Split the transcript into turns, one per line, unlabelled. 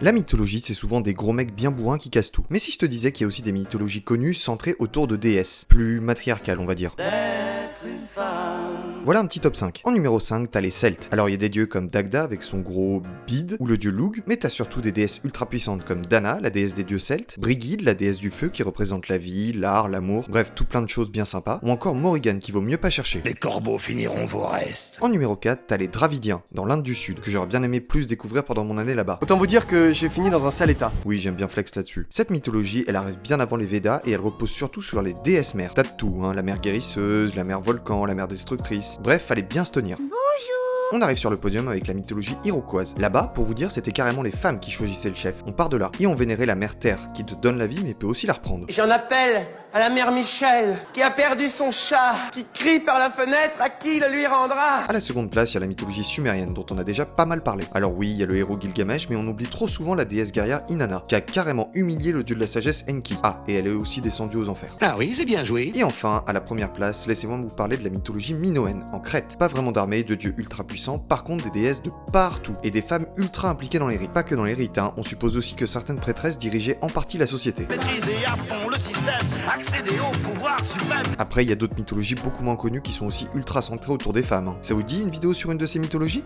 La mythologie, c'est souvent des gros mecs bien bourrins qui cassent tout. Mais si je te disais qu'il y a aussi des mythologies connues centrées autour de déesses, plus matriarcales on va dire. Voilà un petit top 5. En numéro 5, t'as les Celtes. Alors il y a des dieux comme Dagda avec son gros bide, ou le dieu Lugh, mais t'as surtout des déesses ultra puissantes comme Dana, la déesse des dieux celtes, Brigid, la déesse du feu qui représente la vie, l'art, l'amour, bref tout plein de choses bien sympas, ou encore Morrigan qui vaut mieux pas chercher.
Les corbeaux finiront vos restes.
En numéro 4, t'as les Dravidiens, dans l'Inde du Sud, que j'aurais bien aimé plus découvrir pendant mon année là-bas.
Autant vous dire que j'ai fini dans un sale état.
Oui, j'aime bien flex là-dessus. Cette mythologie, elle arrive bien avant les Védas et elle repose surtout sur les déesses mères. T'as de tout, hein, la mère guérisseuse, la mère volcan, la mère destructrice. Bref, fallait bien se tenir. On arrive sur le podium avec la mythologie iroquoise. Là-bas, pour vous dire, c'était carrément les femmes qui choisissaient le chef. On part de là. Et on vénérait la mère Terre, qui te donne la vie mais peut aussi la reprendre.
J'en appelle à la mère Michel, qui a perdu son chat, qui crie par la fenêtre, à qui le lui rendra?
À la seconde place, il y a la mythologie sumérienne, dont on a déjà pas mal parlé. Alors oui, il y a le héros Gilgamesh, mais on oublie trop souvent la déesse guerrière Inanna, qui a carrément humilié le dieu de la sagesse Enki. Ah, et elle est aussi descendue aux enfers.
Ah oui, c'est bien joué.
Et enfin, à la première place, laissez-moi vous parler de la mythologie minoenne, en Crète. Pas vraiment d'armée, de dieux ultra puissants, par contre des déesses de partout, et des femmes ultra impliquées dans les rites. Pas que dans les rites, hein, on suppose aussi que certaines prêtresses dirigeaient en partie la société.
Maîtriser à fond le système, accéder au pouvoir suprême.
Après, il y a d'autres mythologies beaucoup moins connues qui sont aussi ultra centrées autour des femmes. Hein. Ça vous dit une vidéo sur une de ces mythologies ?